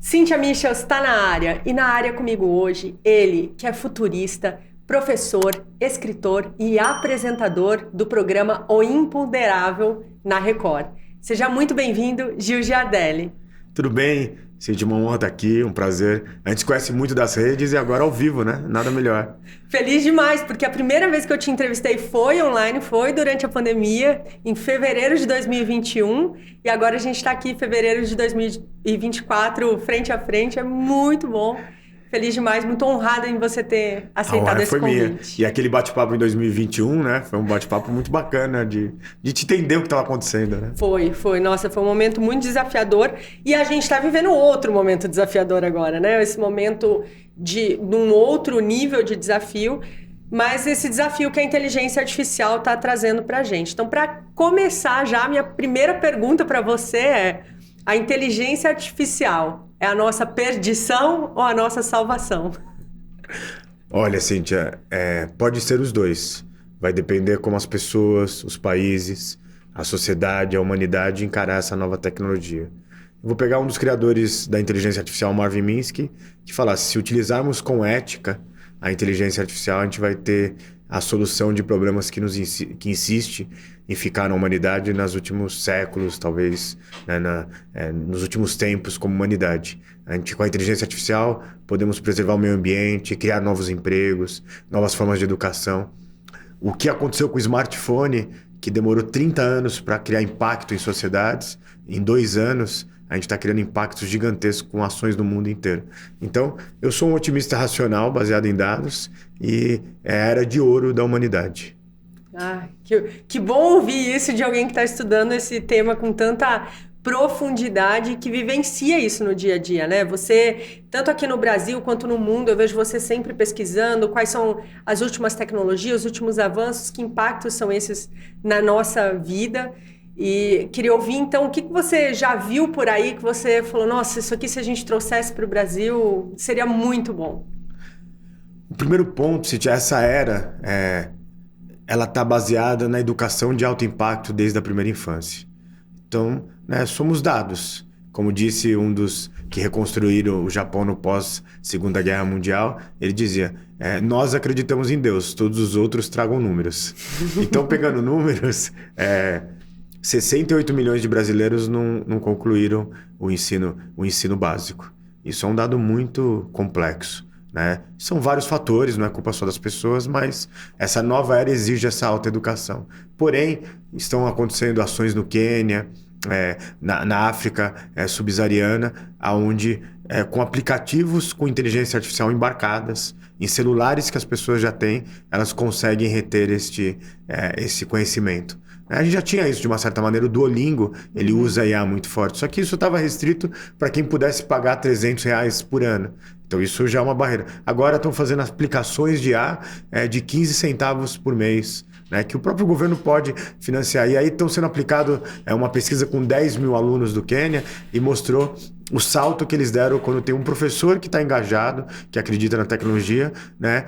Cíntia Michels está na área e na área comigo hoje, ele que é futurista, professor, escritor e apresentador do programa O Imponderável na Record. Seja muito bem-vindo, Gil Giardelli. Tudo bem? Senti uma honra estar aqui, um prazer. A gente se conhece muito das redes e agora ao vivo, né? Nada melhor. Feliz demais, porque a primeira vez que eu te entrevistei foi online, foi durante a pandemia, em fevereiro de 2021. E agora a gente está aqui em fevereiro de 2024, frente a frente. É muito bom. Feliz demais, muito honrada em você ter aceitado esse convite. Minha. E aquele bate-papo em 2021, né? Foi um bate-papo muito bacana de te entender o que estava acontecendo, né? Foi. Nossa, foi um momento muito desafiador. E a gente está vivendo outro momento desafiador agora, né? Esse momento de um outro nível de desafio, mas esse desafio que a inteligência artificial está trazendo para a gente. Então, para começar já, minha primeira pergunta para você é: a inteligência artificial é a nossa perdição ou a nossa salvação? Olha, Cíntia, pode ser os dois. Vai depender como as pessoas, os países, a sociedade, a humanidade encarar essa nova tecnologia. Eu vou pegar um dos criadores da inteligência artificial, Marvin Minsky, que fala: se utilizarmos com ética a inteligência artificial, a gente vai ter a solução de problemas que insiste em ficar na humanidade nos últimos séculos, talvez, né, nos últimos tempos como humanidade. A gente, com a inteligência artificial, podemos preservar o meio ambiente, criar novos empregos, novas formas de educação. O que aconteceu com o smartphone, que demorou 30 anos para criar impacto em sociedades, em 2 anos a gente está criando impactos gigantescos com ações no mundo inteiro. Então, eu sou um otimista racional, baseado em dados, e é a era de ouro da humanidade. Que bom ouvir isso de alguém que está estudando esse tema com tanta profundidade, que vivencia isso no dia a dia, né? Você, tanto aqui no Brasil quanto no mundo, eu vejo você sempre pesquisando quais são as últimas tecnologias, os últimos avanços, que impactos são esses na nossa vida. E queria ouvir, então, o que você já viu por aí que você falou: nossa, isso aqui, se a gente trouxesse para o Brasil, seria muito bom. O primeiro ponto, Cíntia, essa era, ela está baseada na educação de alto impacto desde a primeira infância. Então, né, somos dados. Como disse um dos que reconstruíram o Japão no pós-Segunda Guerra Mundial, ele dizia: nós acreditamos em Deus, todos os outros tragam números. Então, pegando números, 68 milhões de brasileiros não concluíram o ensino básico. Isso é um dado muito complexo, né? São vários fatores, não é culpa só das pessoas, mas essa nova era exige essa alta educação. Porém, estão acontecendo ações no Quênia, na África subsaariana, onde com aplicativos com inteligência artificial embarcadas em celulares que as pessoas já têm, elas conseguem reter esse conhecimento. A gente já tinha isso de uma certa maneira. O Duolingo, ele usa IA muito forte, só que isso estava restrito para quem pudesse pagar R$300 por ano. Então isso já é uma barreira. Agora estão fazendo aplicações de IA de 15 centavos por mês, né, que o próprio governo pode financiar. E aí estão sendo aplicado uma pesquisa com 10 mil alunos do Quênia e mostrou o salto que eles deram quando tem um professor que está engajado, que acredita na tecnologia, né,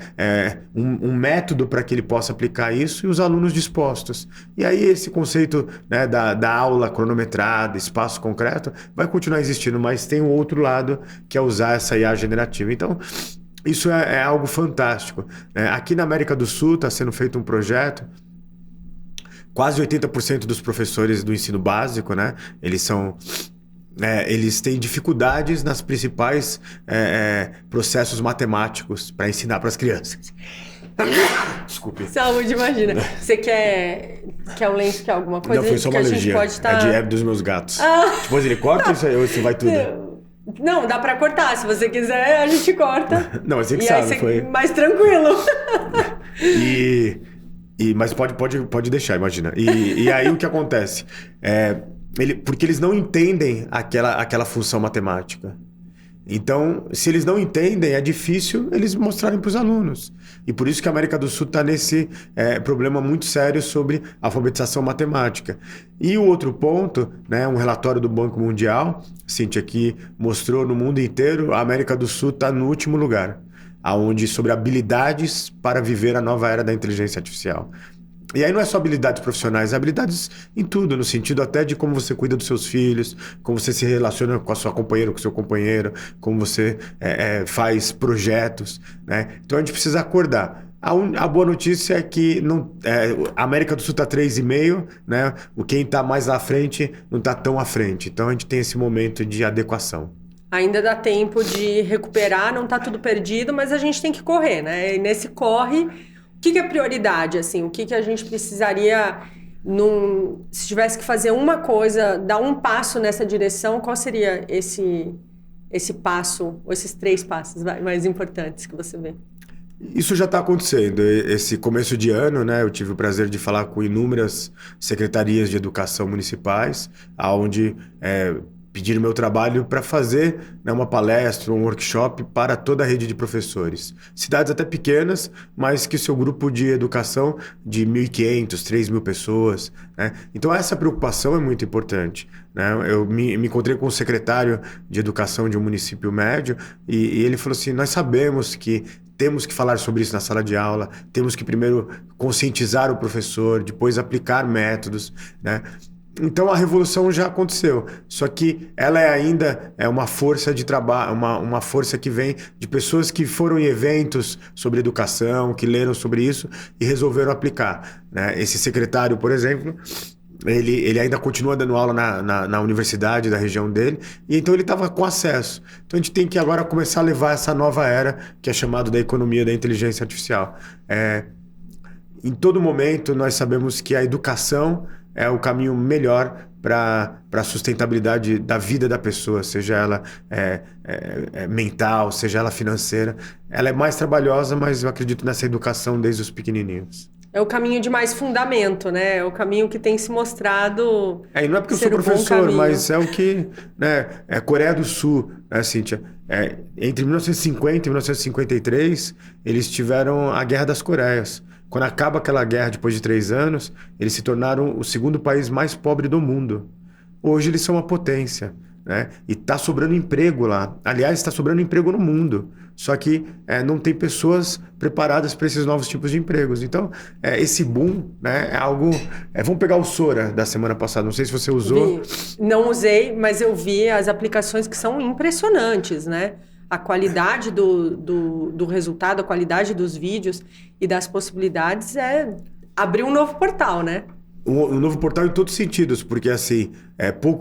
um método para que ele possa aplicar isso, e os alunos dispostos. E aí esse conceito, né, da aula cronometrada, espaço concreto, vai continuar existindo, mas tem um outro lado, que é usar essa IA generativa. Então, isso é algo fantástico, né? Aqui na América do Sul está sendo feito um projeto. Quase 80% dos professores do ensino básico, né, eles têm dificuldades nas principais processos matemáticos para ensinar para as crianças. Desculpe. Saúde, imagina. Você quer um lenço, quer alguma coisa? Não, foi só uma alergia. É dos meus gatos. Depois ele corta ou você vai tudo? Não, dá pra cortar. Se você quiser, a gente corta. Não, você que sabe. Foi mais tranquilo. Mas pode deixar, imagina. E aí o que acontece? Porque eles não entendem aquela função matemática. Então, se eles não entendem, é difícil eles mostrarem para os alunos. E por isso que a América do Sul está nesse problema muito sério sobre alfabetização matemática. E o outro ponto, né, um relatório do Banco Mundial, Cíntia, que mostrou no mundo inteiro, a América do Sul está no último lugar, sobre habilidades para viver a nova era da inteligência artificial. E aí não é só habilidades profissionais, é habilidades em tudo, no sentido até de como você cuida dos seus filhos, como você se relaciona com a sua companheira, com o seu companheiro, como você faz projetos, né? Então a gente precisa acordar. A boa notícia é que a América do Sul está 3,5, né? Quem está mais à frente não está tão à frente. Então a gente tem esse momento de adequação. Ainda dá tempo de recuperar, não tá tudo perdido, mas a gente tem que correr, né? E nesse corre, o que é prioridade, assim? O que a gente precisaria, se tivesse que fazer uma coisa, dar um passo nessa direção, qual seria esse passo, ou esses 3 passos mais importantes que você vê? Isso já está acontecendo. Esse começo de ano, né, eu tive o prazer de falar com inúmeras secretarias de educação municipais, onde pediram meu trabalho para fazer, né, uma palestra, um workshop para toda a rede de professores. Cidades até pequenas, mas que o seu grupo de educação de 1.500, 3.000 pessoas. Né? Então essa preocupação é muito importante. Né? Eu me encontrei com o secretário de educação de um município médio e ele falou assim, nós sabemos que temos que falar sobre isso na sala de aula, temos que primeiro conscientizar o professor, depois aplicar métodos, né? Então a revolução já aconteceu, só que ela ainda é uma força de trabalho, uma força que vem de pessoas que foram em eventos sobre educação, que leram sobre isso e resolveram aplicar. Né? Esse secretário, por exemplo, ele ainda continua dando aula na universidade da região dele, e então ele estava com acesso. Então a gente tem que agora começar a levar essa nova era, que é chamada da economia da inteligência artificial. Em todo momento nós sabemos que a educação é o caminho melhor para a sustentabilidade da vida da pessoa, seja ela mental, seja ela financeira. Ela é mais trabalhosa, mas eu acredito nessa educação desde os pequenininhos. É o caminho de mais fundamento, né? É o caminho que tem se mostrado. E não é porque eu sou professor, mas é o que. Né, Coreia do Sul, né, Cíntia? Entre 1950 e 1953, eles tiveram a Guerra das Coreias. Quando acaba aquela guerra, depois de 3 anos, eles se tornaram o segundo país mais pobre do mundo. Hoje eles são uma potência, né? E está sobrando emprego lá. Aliás, está sobrando emprego no mundo. Só que não tem pessoas preparadas para esses novos tipos de empregos. Então, esse boom, né, é algo... vamos pegar o Sora da semana passada. Não sei se você usou. Não usei, mas eu vi as aplicações que são impressionantes, né? A qualidade do resultado, a qualidade dos vídeos e das possibilidades abrir um novo portal, né? Um novo portal em todos os sentidos, porque assim,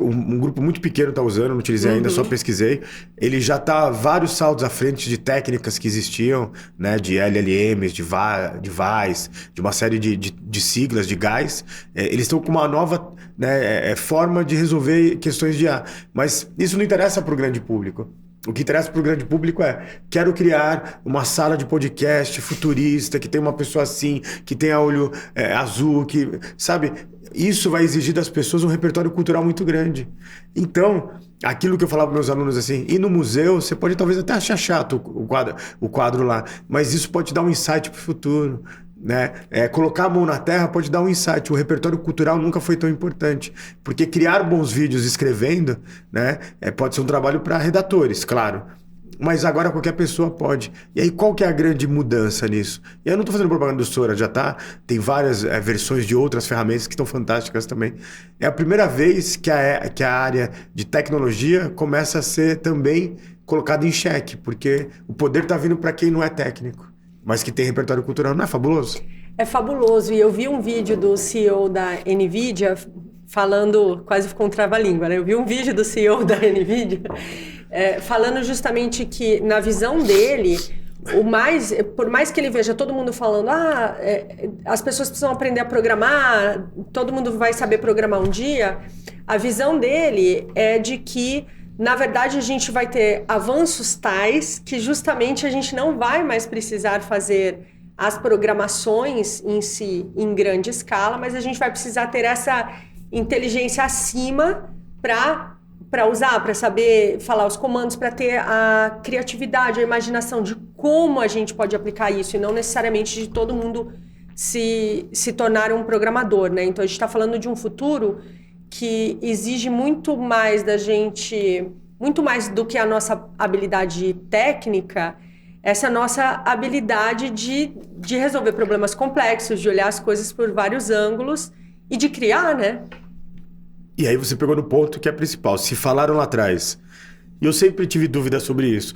um grupo muito pequeno está usando, não utilizei ainda, só pesquisei. Ele já está vários saltos à frente de técnicas que existiam, né, de LLMs, de VAIs, de uma série de siglas, de GAIs. Eles estão com uma nova, né, forma de resolver questões de IA. Mas isso não interessa para o grande público. O que interessa para o grande público quero criar uma sala de podcast futurista, que tem uma pessoa assim, que tenha olho azul, que, sabe? Isso vai exigir das pessoas um repertório cultural muito grande. Então, aquilo que eu falava para meus alunos assim, ir no museu, você pode talvez até achar chato o quadro lá, mas isso pode te dar um insight para o futuro. Né? Colocar a mão na terra pode dar um insight. O repertório cultural nunca foi tão importante, porque criar bons vídeos escrevendo, né, pode ser um trabalho para redatores, claro, mas agora qualquer pessoa pode. E aí qual que é a grande mudança nisso? E eu não estou fazendo propaganda do Sora, tem várias versões de outras ferramentas que estão fantásticas também. É a primeira vez que a área de tecnologia começa a ser também colocada em xeque, porque o poder está vindo para quem não é técnico, mas que tem repertório cultural. Não é fabuloso? É fabuloso. E eu vi um vídeo do CEO da NVIDIA falando, quase ficou um trava-língua, né? Eu vi um vídeo do CEO da NVIDIA falando justamente que, na visão dele, por mais que ele veja todo mundo falando as pessoas precisam aprender a programar, todo mundo vai saber programar um dia, a visão dele é de que, na verdade, a gente vai ter avanços tais que justamente a gente não vai mais precisar fazer as programações em si em grande escala, mas a gente vai precisar ter essa inteligência acima para usar, para saber falar os comandos, para ter a criatividade, a imaginação de como a gente pode aplicar isso, e não necessariamente de todo mundo se tornar um programador, né? Então a gente está falando de um futuro que exige muito mais da gente, muito mais do que a nossa habilidade técnica, essa nossa habilidade de resolver problemas complexos, de olhar as coisas por vários ângulos e de criar, né? E aí você pegou no ponto que é principal. Se falaram lá atrás, e eu sempre tive dúvida sobre isso.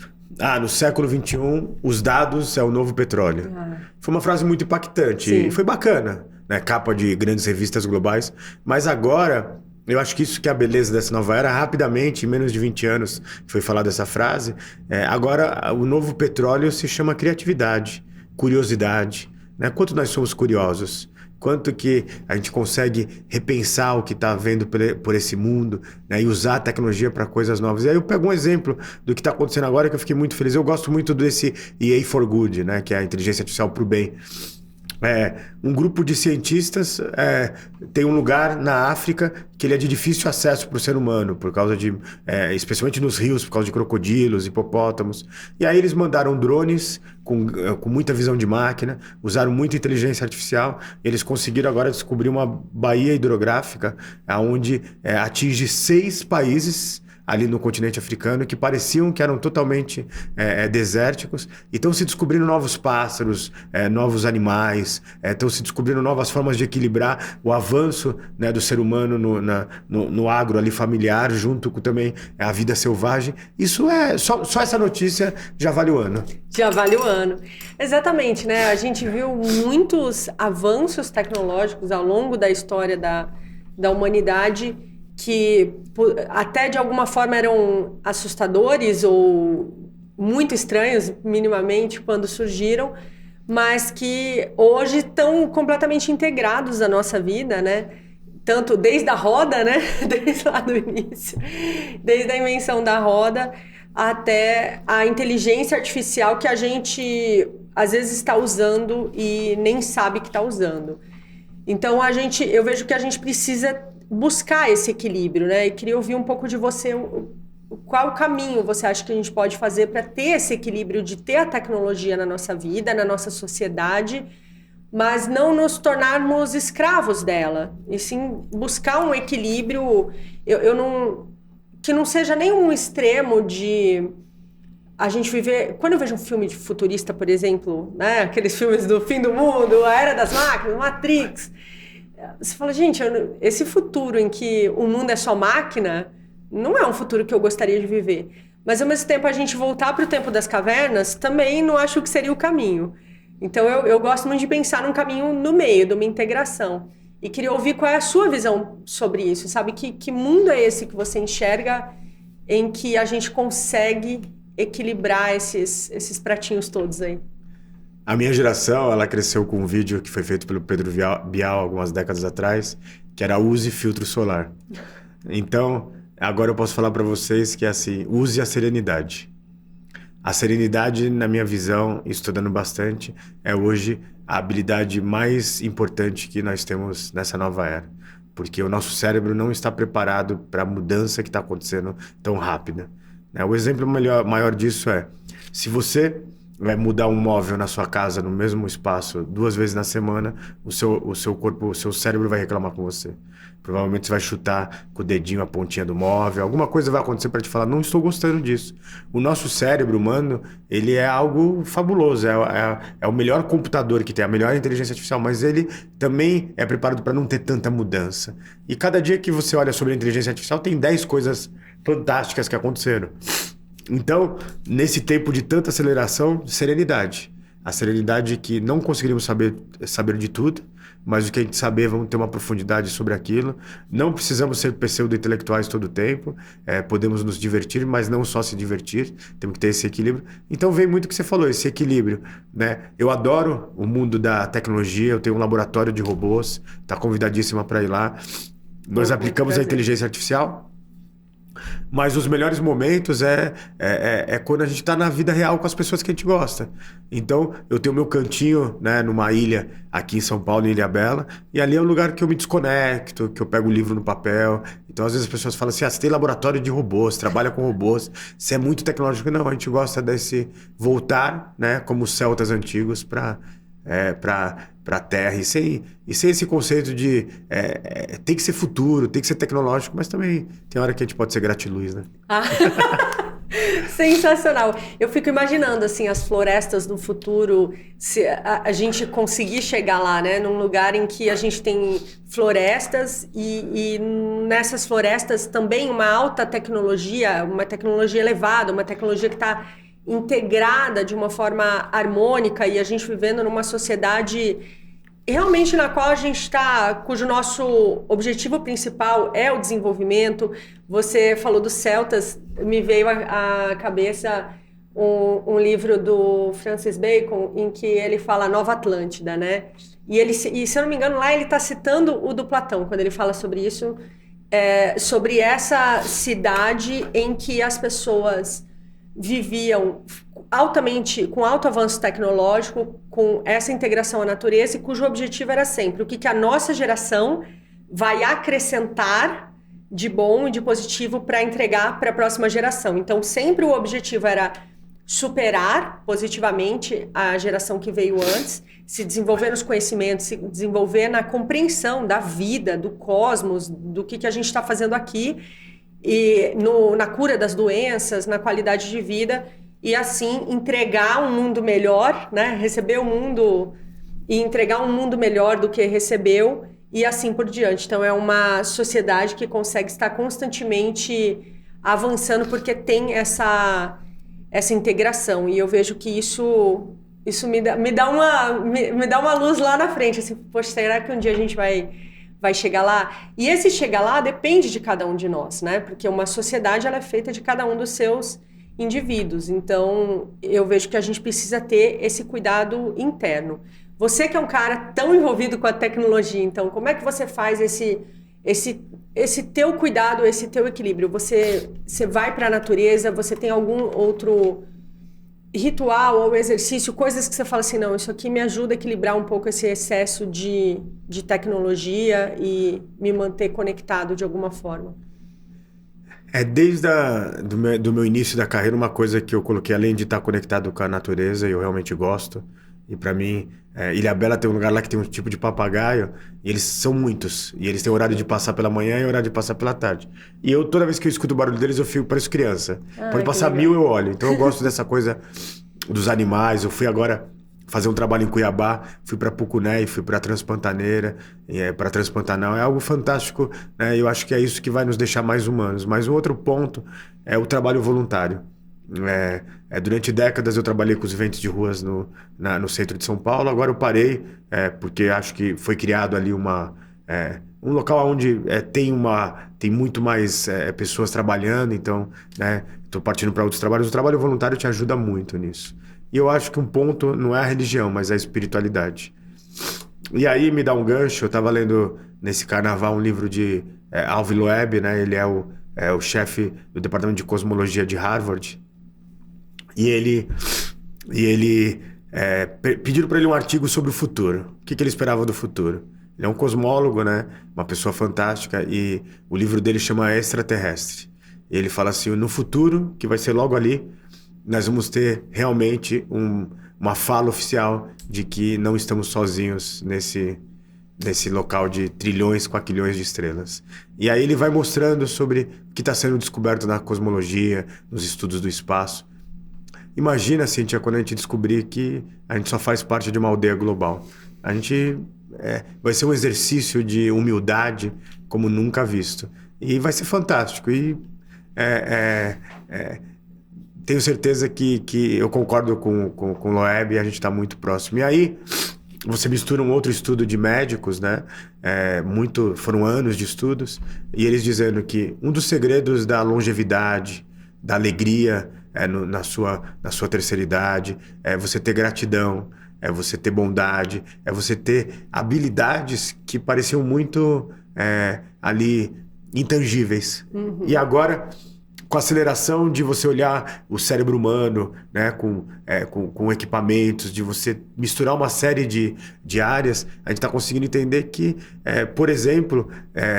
No século XXI, os dados é o novo petróleo. Foi uma frase muito impactante. Sim. E foi bacana, né? Capa de grandes revistas globais. Mas agora, eu acho que isso que é a beleza dessa nova era. Rapidamente, em menos de 20 anos, foi falada essa frase. Agora, o novo petróleo se chama criatividade, curiosidade. Né? Quanto nós somos curiosos? Quanto que a gente consegue repensar o que está vendo por esse mundo, né? E usar a tecnologia para coisas novas. E aí eu pego um exemplo do que está acontecendo agora que eu fiquei muito feliz. Eu gosto muito desse EA for Good, né? Que é a inteligência artificial para o bem. Um grupo de cientistas tem um lugar na África que ele é de difícil acesso para o ser humano, por causa de, especialmente nos rios, por causa de crocodilos, hipopótamos. E aí eles mandaram drones com muita visão de máquina, usaram muita inteligência artificial, e eles conseguiram agora descobrir uma baía hidrográfica onde atinge 6 países ali no continente africano, que pareciam que eram totalmente desérticos, e estão se descobrindo novos pássaros, novos animais, estão se descobrindo novas formas de equilibrar o avanço, né, do ser humano no agro ali familiar, junto com também a vida selvagem. Isso só essa notícia já vale o ano. Já vale o ano. Exatamente, né? A gente viu muitos avanços tecnológicos ao longo da história da humanidade, que até de alguma forma eram assustadores ou muito estranhos, minimamente, quando surgiram, mas que hoje estão completamente integrados na nossa vida, né? Tanto desde a roda, né? Desde lá do início, desde a invenção da roda até a inteligência artificial que a gente às vezes está usando e nem sabe que está usando. Então eu vejo que a gente precisa buscar esse equilíbrio, né? E queria ouvir um pouco de você, qual caminho você acha que a gente pode fazer para ter esse equilíbrio de ter a tecnologia na nossa vida, na nossa sociedade, mas não nos tornarmos escravos dela, e sim buscar um equilíbrio, que não seja nenhum extremo de a gente viver... Quando eu vejo um filme de futurista, por exemplo, né? Aqueles filmes do fim do mundo, a Era das Máquinas, Matrix... Você fala, gente, esse futuro em que o mundo é só máquina, não é um futuro que eu gostaria de viver. Mas, ao mesmo tempo, a gente voltar para o tempo das cavernas, também não acho que seria o caminho. Então, eu gosto muito de pensar num caminho no meio, de uma integração. E queria ouvir qual é a sua visão sobre isso, sabe? Que mundo é esse que você enxerga em que a gente consegue equilibrar esses pratinhos todos aí? A minha geração, ela cresceu com um vídeo que foi feito pelo Pedro Bial algumas décadas atrás, que era use filtro solar. Então, agora eu posso falar para vocês que é assim, use a serenidade. A serenidade, na minha visão, estudando bastante, é hoje a habilidade mais importante que nós temos nessa nova era. Porque o nosso cérebro não está preparado para a mudança que está acontecendo tão rápida. O exemplo maior disso é, se você vai mudar um móvel na sua casa no mesmo espaço 2 vezes na semana, o seu corpo, o seu cérebro vai reclamar com você. Provavelmente você vai chutar com o dedinho a pontinha do móvel, alguma coisa vai acontecer para te falar, não estou gostando disso. O nosso cérebro humano, ele é algo fabuloso, é o melhor computador que tem, a melhor inteligência artificial, mas ele também é preparado para não ter tanta mudança. E cada dia que você olha sobre a inteligência artificial, tem 10 coisas fantásticas que aconteceram. Então, nesse tempo de tanta aceleração, serenidade. A serenidade que não conseguiríamos saber de tudo, mas o que a gente saber, vamos ter uma profundidade sobre aquilo. Não precisamos ser pseudo-intelectuais todo o tempo, podemos nos divertir, mas não só se divertir, temos que ter esse equilíbrio. Então vem muito o que você falou, esse equilíbrio, né? Eu adoro o mundo da tecnologia, eu tenho um laboratório de robôs, está convidadíssima para ir lá. Nós aplicamos a inteligência artificial, mas os melhores momentos é quando a gente está na vida real com as pessoas que a gente gosta. Então, eu tenho meu cantinho, né, numa ilha aqui em São Paulo, em Ilhabela, e ali é o lugar que eu me desconecto, que eu pego o livro no papel. Então, às vezes as pessoas falam assim, você tem laboratório de robôs, trabalha com robôs, você é muito tecnológico. Não, a gente gosta desse voltar, né, como os celtas antigos, para a Terra, e sem esse conceito de tem que ser futuro, tem que ser tecnológico, mas também tem hora que a gente pode ser gratiluz, né? Sensacional. Eu fico imaginando, assim, as florestas do futuro, se a gente conseguir chegar lá, né? Num lugar em que a gente tem florestas e nessas florestas também uma alta tecnologia, uma tecnologia elevada, uma tecnologia que está integrada de uma forma harmônica e a gente vivendo numa sociedade realmente na qual a gente está, cujo nosso objetivo principal é o desenvolvimento. Você falou dos celtas, me veio à cabeça um livro do Francis Bacon em que ele fala Nova Atlântida, né? E se eu não me engano, lá ele está citando o do Platão, quando ele fala sobre isso, sobre essa cidade em que as pessoas viviam com alto avanço tecnológico, com essa integração à natureza, e cujo objetivo era sempre o que a nossa geração vai acrescentar de bom e de positivo para entregar para a próxima geração. Então, sempre o objetivo era superar positivamente a geração que veio antes, se desenvolver nos conhecimentos, se desenvolver na compreensão da vida, do cosmos, do que a gente está fazendo aqui, e na cura das doenças, na qualidade de vida, e assim entregar um mundo melhor, né? Receber o mundo e entregar um mundo melhor do que recebeu, e assim por diante. Então é uma sociedade que consegue estar constantemente avançando porque tem essa integração, e eu vejo que isso me dá uma luz lá na frente, assim, poxa, será que um dia a gente vai chegar lá? E esse chegar lá depende de cada um de nós, né? Porque uma sociedade ela é feita de cada um dos seus indivíduos. Então, eu vejo que a gente precisa ter esse cuidado interno. Você que é um cara tão envolvido com a tecnologia, então, como é que você faz esse teu cuidado, esse teu equilíbrio? Você vai para a natureza, você tem algum outro ritual ou exercício, coisas que você fala assim, não, isso aqui me ajuda a equilibrar um pouco esse excesso de tecnologia e me manter conectado de alguma forma? Desde do meu início da carreira, uma coisa que eu coloquei, além de estar conectado com a natureza, eu realmente gosto. E para mim, Ilhabela tem um lugar lá que tem um tipo de papagaio, e eles são muitos. E eles têm horário de passar pela manhã e horário de passar pela tarde. E eu, toda vez que eu escuto o barulho deles, eu pareço criança. Pode passar 1000, eu olho. Então eu gosto dessa coisa dos animais. Eu fui agora fazer um trabalho em Cuiabá, fui para Pucuné e fui para Transpantaneira, para Transpantanal. É algo fantástico, né? Eu acho que é isso que vai nos deixar mais humanos. Mas um outro ponto é o trabalho voluntário. Durante décadas eu trabalhei com os eventos de ruas no centro de São Paulo. Agora eu parei, porque acho que foi criado ali um local onde tem muito mais pessoas trabalhando. Então, estou partindo para outros trabalhos. O trabalho voluntário te ajuda muito nisso. E eu acho que um ponto não é a religião, mas a espiritualidade. E aí me dá um gancho. Eu estava lendo nesse carnaval um livro de Alvin Loeb, né? Ele é o chefe do departamento de cosmologia de Harvard. E ele pediram para ele um artigo sobre o futuro. O que ele esperava do futuro? Ele é um cosmólogo, né? Uma pessoa fantástica, e o livro dele chama Extraterrestre. E ele fala assim, no futuro, que vai ser logo ali, nós vamos ter realmente uma fala oficial de que não estamos sozinhos nesse local de trilhões, quaquilhões de estrelas. E aí ele vai mostrando sobre o que está sendo descoberto na cosmologia, nos estudos do espaço. Imagina, Cíntia, quando a gente descobrir que a gente só faz parte de uma aldeia global. A gente vai ser um exercício de humildade como nunca visto. E vai ser fantástico. E tenho certeza que eu concordo com o Loeb, e a gente está muito próximo. E aí você mistura um outro estudo de médicos, né? Foram anos de estudos, e eles dizendo que um dos segredos da longevidade, da alegria na sua terceira idade, é você ter gratidão, é você ter bondade, é você ter habilidades que pareciam muito ali intangíveis. Uhum. E agora, com a aceleração de você olhar o cérebro humano, né, com equipamentos, de você misturar uma série de áreas, a gente está conseguindo entender que, por exemplo,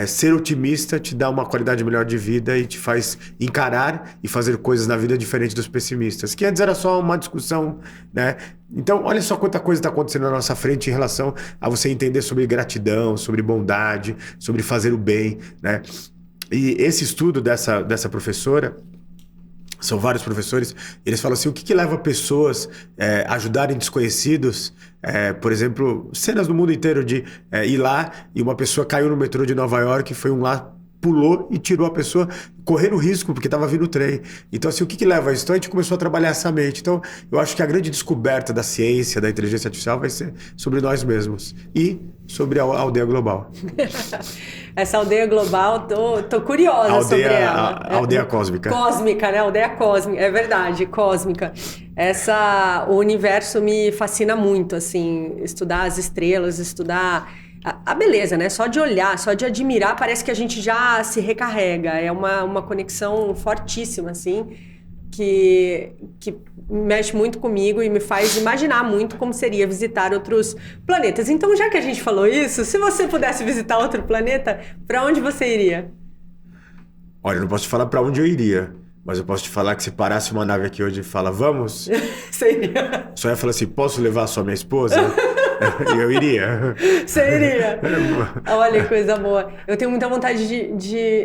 ser otimista te dá uma qualidade melhor de vida e te faz encarar e fazer coisas na vida diferente dos pessimistas, que antes era só uma discussão, né? Então, olha só quanta coisa está acontecendo na nossa frente em relação a você entender sobre gratidão, sobre bondade, sobre fazer o bem, né? E esse estudo dessa professora, São vários professores, eles falam assim, o que leva pessoas a ajudarem desconhecidos, por exemplo, cenas do mundo inteiro de ir lá e uma pessoa caiu no metrô de Nova York, foi um lá, pulou e tirou a pessoa, correndo risco, porque estava vindo o trem. Então, assim, o que leva a isso? Então, a gente começou a trabalhar essa mente. Então, eu acho que a grande descoberta da ciência, da inteligência artificial, vai ser sobre nós mesmos e sobre a aldeia global. Essa aldeia global, tô curiosa sobre ela. A aldeia cósmica. Cósmica, né? Aldeia cósmica, é verdade, cósmica. O universo me fascina muito, assim, estudar as estrelas, estudar a beleza, né? Só de olhar, só de admirar, parece que a gente já se recarrega. É uma conexão fortíssima, assim, que mexe muito comigo e me faz imaginar muito como seria visitar outros planetas. Então, já que a gente falou isso, se você pudesse visitar outro planeta, para onde você iria? Olha, eu não posso te falar para onde eu iria, mas eu posso te falar que se parasse uma nave aqui hoje e fala, vamos? Você iria. Só ia falar assim, posso levar só minha esposa? E eu iria. Você iria. Olha que coisa boa. Eu tenho muita vontade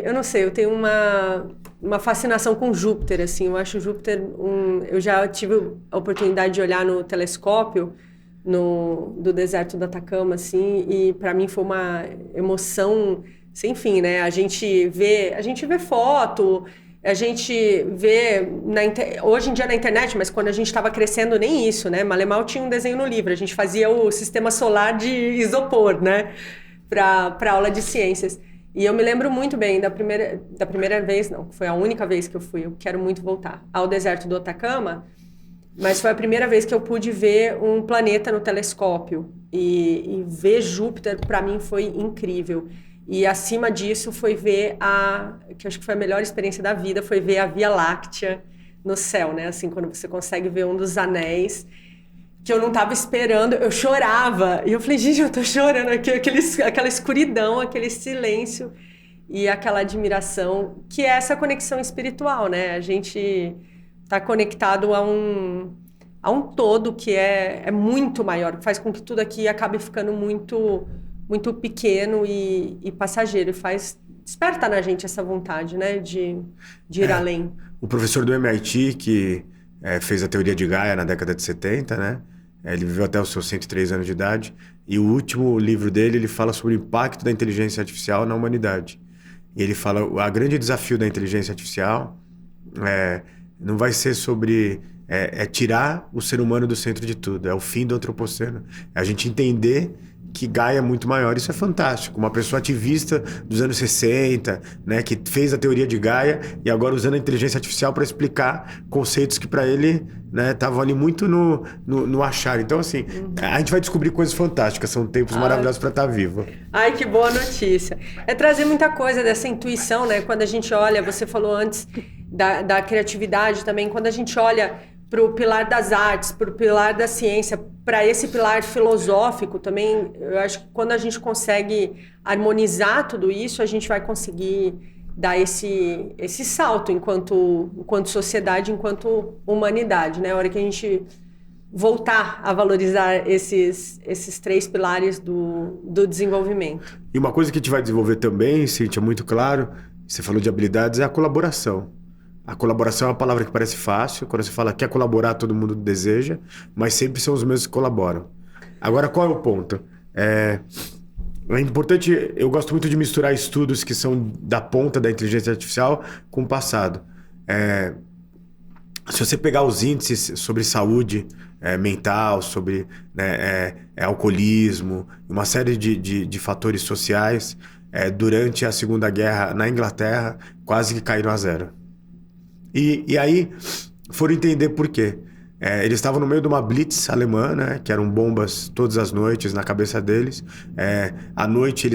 eu não sei, eu tenho uma fascinação com Júpiter, assim. Eu acho Júpiter eu já tive a oportunidade de olhar no telescópio do deserto do Atacama, assim, e para mim foi uma emoção sem fim, né? A gente vê foto, a gente vê hoje em dia na internet, mas quando a gente estava crescendo nem isso, né? Mal tinha um desenho no livro, a gente fazia o sistema solar de isopor, né? Para aula de ciências. E eu me lembro muito bem da primeira vez, não, foi a única vez que eu fui, eu quero muito voltar, ao deserto do Atacama, mas foi a primeira vez que eu pude ver um planeta no telescópio. E ver Júpiter, para mim, foi incrível. E acima disso foi ver que eu acho que foi a melhor experiência da vida, foi ver a Via Láctea no céu, né? Assim, quando você consegue ver um dos anéis, que eu não estava esperando, eu chorava. E eu falei, gente, eu tô chorando aqui, aquela escuridão, aquele silêncio e aquela admiração, que é essa conexão espiritual, né? A gente tá conectado a um todo que é muito maior, que faz com que tudo aqui acabe ficando muito pequeno e passageiro, desperta na gente essa vontade, né, de ir além. O professor do MIT, que fez a teoria de Gaia na década de 70, né, ele viveu até os seus 103 anos de idade, e o último livro dele, ele fala sobre o impacto da inteligência artificial na humanidade. E ele fala, o grande desafio da inteligência artificial não vai ser sobre tirar o ser humano do centro de tudo, é o fim do antropoceno, é a gente entender que Gaia é muito maior. Isso é fantástico. Uma pessoa ativista dos anos 60, né, que fez a teoria de Gaia e agora usando a inteligência artificial para explicar conceitos que para ele, né, estavam ali muito no achar. Então, assim, a gente vai descobrir coisas fantásticas. São tempos maravilhosos para estar vivo. Ai, que boa notícia. É trazer muita coisa dessa intuição, né? Quando a gente olha, você falou antes da criatividade também, quando a gente olha para o pilar das artes, para o pilar da ciência, para esse pilar filosófico também, eu acho que quando a gente consegue harmonizar tudo isso, a gente vai conseguir dar esse salto enquanto sociedade, enquanto humanidade, né? A hora que a gente voltar a valorizar esses três pilares do desenvolvimento. E uma coisa que a gente vai desenvolver também, Cíntia, muito claro, você falou de habilidades, é a colaboração. A colaboração é uma palavra que parece fácil, quando você fala quer colaborar, todo mundo deseja, mas sempre são os mesmos que colaboram. Agora, qual é o ponto? É importante, eu gosto muito de misturar estudos que são da ponta da inteligência artificial com o passado. Se você pegar os índices sobre saúde mental, sobre alcoolismo, uma série de fatores sociais, durante a Segunda Guerra na Inglaterra, quase que caíram a zero. E aí foram entender por quê. Eles estavam no meio de uma blitz alemã, né, que eram bombas todas as noites na cabeça deles. À noite,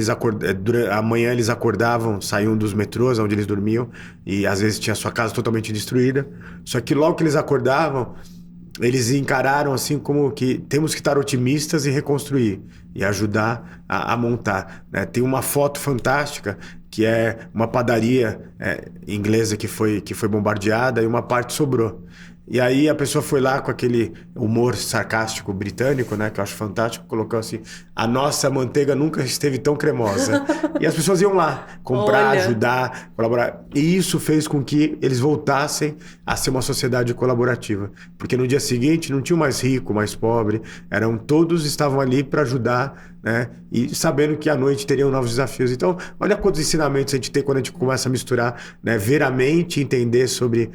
amanhã eles acordavam, saíam dos metrôs onde eles dormiam e às vezes tinha sua casa totalmente destruída. Só que logo que eles acordavam, eles encararam assim como que temos que estar otimistas e reconstruir e ajudar a montar, né? Tem uma foto fantástica que é uma padaria inglesa que foi bombardeada e uma parte sobrou. E aí a pessoa foi lá com aquele humor sarcástico britânico, né? Que eu acho fantástico, colocou assim: a nossa manteiga nunca esteve tão cremosa. E as pessoas iam lá comprar, Olha. ajudar, colaborar. E isso fez com que eles voltassem a ser uma sociedade colaborativa. Porque no dia seguinte não tinha mais rico, mais pobre. Todos estavam ali para ajudar, né? E sabendo que à noite teriam novos desafios. Então, olha quantos ensinamentos a gente tem quando a gente começa a misturar, né? Ver a mente, entender sobre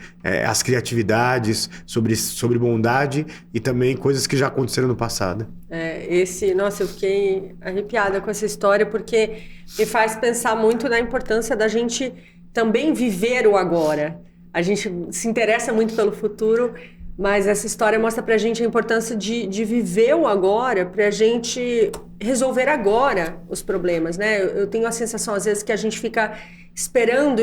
as criatividades, sobre bondade e também coisas que já aconteceram no passado. Nossa, eu fiquei arrepiada com essa história, porque me faz pensar muito na importância da gente também viver o agora. A gente se interessa muito pelo futuro, mas essa história mostra pra gente a importância de viver o agora, pra gente resolver agora os problemas, né? Eu tenho a sensação, às vezes, que a gente fica esperando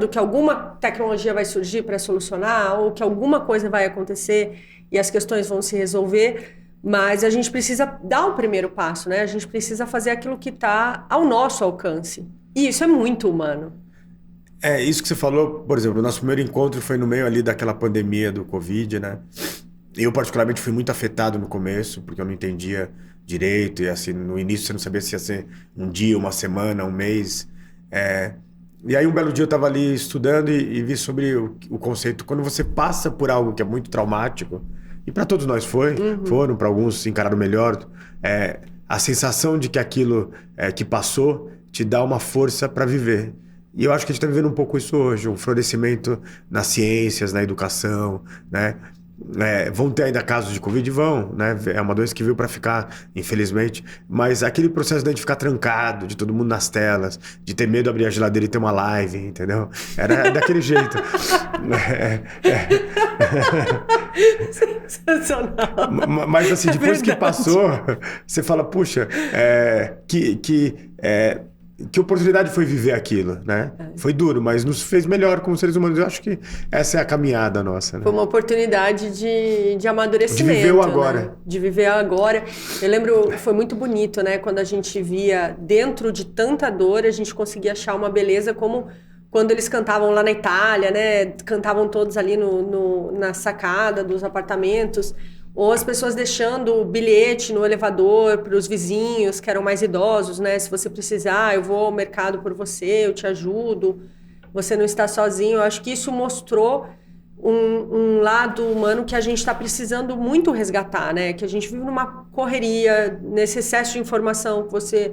que alguma tecnologia vai surgir para solucionar, ou que alguma coisa vai acontecer e as questões vão se resolver, mas a gente precisa dar o primeiro passo, né? A gente precisa fazer aquilo que está ao nosso alcance. E isso é muito humano. Isso que você falou, por exemplo, o nosso primeiro encontro foi no meio ali daquela pandemia do Covid, né? Eu, particularmente, fui muito afetado no começo, porque eu não entendia direito, e assim, no início você não sabia se ia ser um dia, uma semana, um mês. E aí um belo dia eu estava ali estudando e vi sobre o conceito, quando você passa por algo que é muito traumático, e para todos nós foram, para alguns encararam melhor, a sensação de que aquilo que passou te dá uma força para viver. E eu acho que a gente está vivendo um pouco isso hoje, um florescimento nas ciências, na educação, né? Vão ter ainda casos de Covid? Vão, né? É uma doença que veio para ficar, infelizmente. Mas aquele processo de a gente ficar trancado, de todo mundo nas telas, de ter medo de abrir a geladeira e ter uma live, entendeu? Era daquele jeito. Sensacional. Mas assim, depois que passou, você fala, puxa, que oportunidade foi viver aquilo, né? Foi duro, mas nos fez melhor como seres humanos. Eu acho que essa é a caminhada nossa, né? Foi uma oportunidade de amadurecimento. De viver o agora. Né? De viver agora. Eu lembro, foi muito bonito, né? Quando a gente via dentro de tanta dor, a gente conseguia achar uma beleza, como quando eles cantavam lá na Itália, né? Cantavam todos ali na sacada dos apartamentos. Ou as pessoas deixando bilhete no elevador para os vizinhos que eram mais idosos, né? Se você precisar, eu vou ao mercado por você, eu te ajudo, você não está sozinho. Eu acho que isso mostrou um lado humano que a gente está precisando muito resgatar, né? Que a gente vive numa correria, nesse excesso de informação que você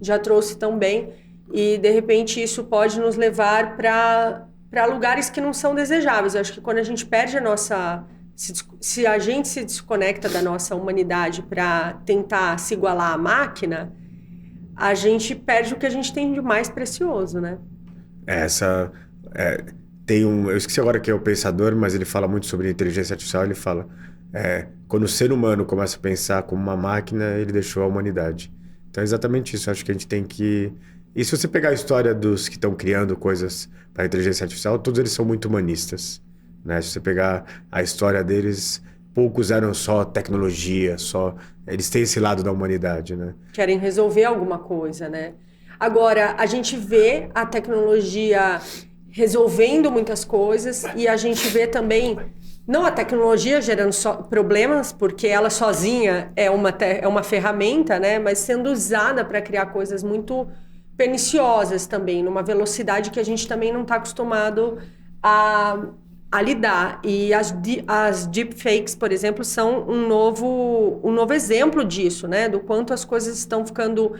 já trouxe tão bem, e de repente isso pode nos levar para lugares que não são desejáveis. Eu acho que quando a gente perde a nossa... Se a gente se desconecta da nossa humanidade para tentar se igualar à máquina, a gente perde o que a gente tem de mais precioso, né? Eu esqueci agora quem é o pensador, mas ele fala muito sobre inteligência artificial. Ele fala, quando o ser humano começa a pensar como uma máquina, ele deixou a humanidade. Então é exatamente isso. Eu acho que a gente tem que... E se você pegar a história dos que estão criando coisas para a inteligência artificial, todos eles são muito humanistas. Né? Se você pegar a história deles, poucos eram só tecnologia, eles têm esse lado da humanidade, né? Querem resolver alguma coisa, né? Agora, a gente vê a tecnologia resolvendo muitas coisas e a gente vê também, não a tecnologia gerando problemas, porque ela sozinha é uma ferramenta, né? Mas sendo usada para criar coisas muito perniciosas também, numa velocidade que a gente também não está acostumado a lidar. E as deepfakes, por exemplo, são um novo exemplo disso, né? Do quanto as coisas estão ficando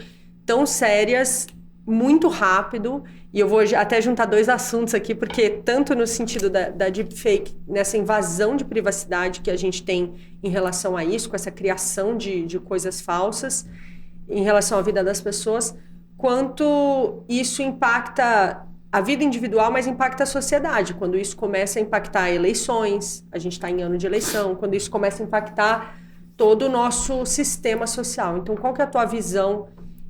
tão sérias muito rápido. E eu vou até juntar dois assuntos aqui, porque tanto no sentido da deepfake, nessa invasão de privacidade que a gente tem em relação a isso, com essa criação de coisas falsas em relação à vida das pessoas, quanto isso impacta a vida individual, mas impacta a sociedade. Quando isso começa a impactar eleições, a gente está em ano de eleição, quando isso começa a impactar todo o nosso sistema social. Então, qual que é a tua visão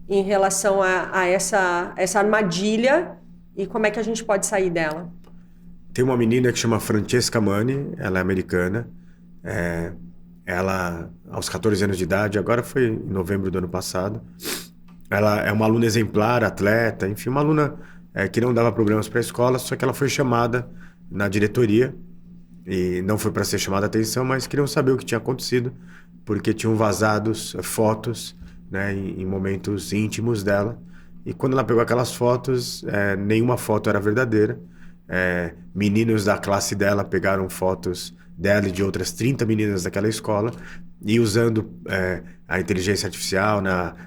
em relação a essa armadilha e como é que a gente pode sair dela? Tem uma menina que chama Francesca Mani, ela é americana. Ela, aos 14 anos de idade, agora foi em novembro do ano passado, ela é uma aluna exemplar, atleta, enfim, uma aluna... que não dava problemas para a escola, só que ela foi chamada na diretoria E não foi para ser chamada a atenção, mas queriam saber o que tinha acontecido, porque tinham vazados fotos, né, em momentos íntimos dela. E quando ela pegou aquelas fotos, nenhuma foto era verdadeira. Meninos da classe dela pegaram fotos dela e de outras 30 meninas daquela escola e usando a inteligência artificial,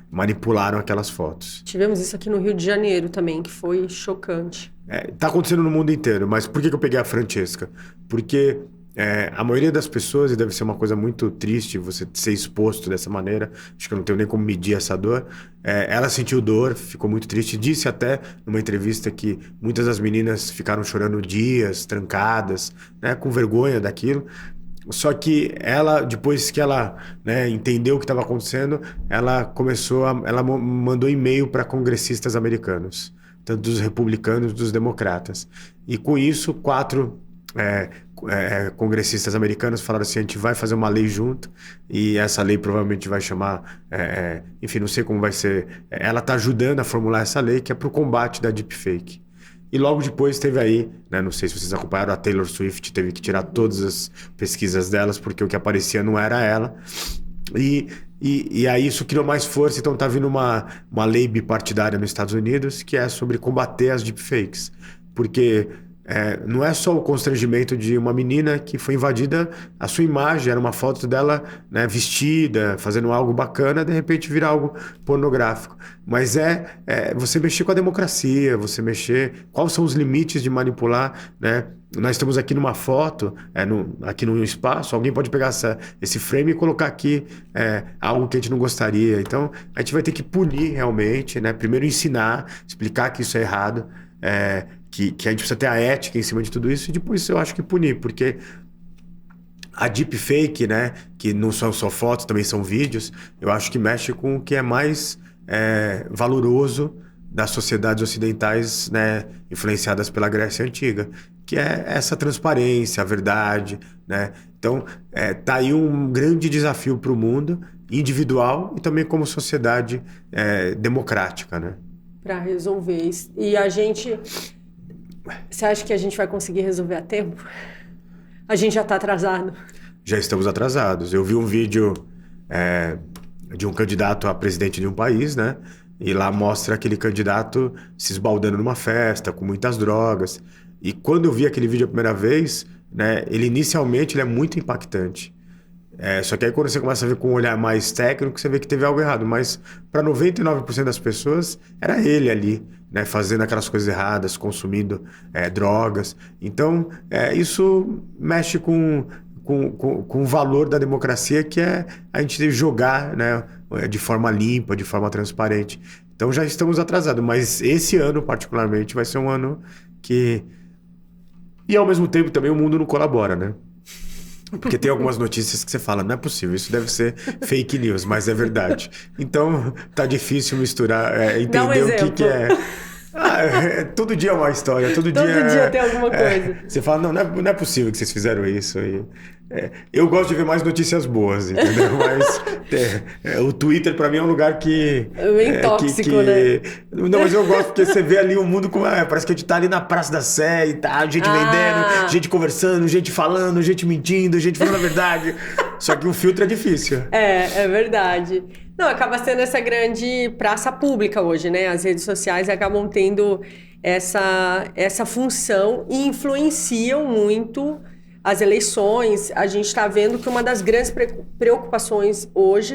manipularam aquelas fotos. Tivemos isso aqui no Rio de Janeiro também, que foi chocante. Tá acontecendo no mundo inteiro, mas por que eu peguei a Francesca? Porque a maioria das pessoas, e deve ser uma coisa muito triste você ser exposto dessa maneira, acho que eu não tenho nem como medir essa dor, ela sentiu dor, ficou muito triste, disse até numa entrevista que muitas das meninas ficaram chorando dias, trancadas, né, com vergonha daquilo. Só que ela, depois que ela, né, entendeu o que estava acontecendo, ela mandou e-mail para congressistas americanos, tanto dos republicanos como dos democratas. E com isso, 4 congressistas americanos falaram assim: a gente vai fazer uma lei junto, e essa lei provavelmente vai chamar, enfim, não sei como vai ser. Ela está ajudando a formular essa lei que é para o combate da deepfake. E logo depois teve aí, né, não sei se vocês acompanharam, a Taylor Swift teve que tirar todas as pesquisas delas, porque o que aparecia não era ela. E aí isso criou mais força, então tá vindo uma lei bipartidária nos Estados Unidos que é sobre combater as deepfakes. Porque não é só o constrangimento de uma menina que foi invadida, a sua imagem era uma foto dela, né, vestida, fazendo algo bacana, de repente vira algo pornográfico. Mas você mexer com a democracia, você mexer... Quais são os limites de manipular, né? Nós estamos aqui numa foto, aqui num espaço, alguém pode pegar esse frame e colocar aqui algo que a gente não gostaria. Então, a gente vai ter que punir realmente, né? Primeiro ensinar, explicar que isso é errado, que a gente precisa ter a ética em cima de tudo isso, e depois eu acho que punir, porque a deepfake, né, que não são só fotos, também são vídeos, eu acho que mexe com o que é mais valoroso das sociedades ocidentais, né, influenciadas pela Grécia Antiga, que é essa transparência, a verdade, né? Então, tá aí um grande desafio para o mundo, individual e também como sociedade democrática, né? Para resolver isso. E você acha que a gente vai conseguir resolver a tempo? A gente já está atrasado. Já estamos atrasados. Eu vi um vídeo de um candidato a presidente de um país, né? E lá mostra aquele candidato se esbaldando numa festa, com muitas drogas. E quando eu vi aquele vídeo a primeira vez, né, inicialmente ele é muito impactante. Só que aí quando você começa a ver com um olhar mais técnico, você vê que teve algo errado. Mas para 99% das pessoas, era ele ali, né, fazendo aquelas coisas erradas, consumindo drogas. Então, isso mexe com o valor da democracia, que é a gente jogar, né, de forma limpa, de forma transparente. Então já estamos atrasados, mas esse ano particularmente vai ser um ano que... E ao mesmo tempo também o mundo não colabora, né? Porque tem algumas notícias que você fala, não é possível, isso deve ser fake news, mas é verdade. Então tá difícil misturar, entender o que é... todo dia é uma história, todo dia tem alguma coisa. Você fala, não é possível que vocês fizeram isso. Eu gosto de ver mais notícias boas, entendeu? Mas o Twitter pra mim é um lugar que... É bem tóxico, né? Não, mas eu gosto porque você vê ali o mundo como... parece que a gente tá ali na Praça da Sé e tá, gente vendendo, gente conversando, gente falando, gente mentindo, gente falando a verdade. Só que o filtro é difícil. É verdade. Não, acaba sendo essa grande praça pública hoje, né? As redes sociais acabam tendo essa função e influenciam muito as eleições. A gente está vendo que uma das grandes preocupações hoje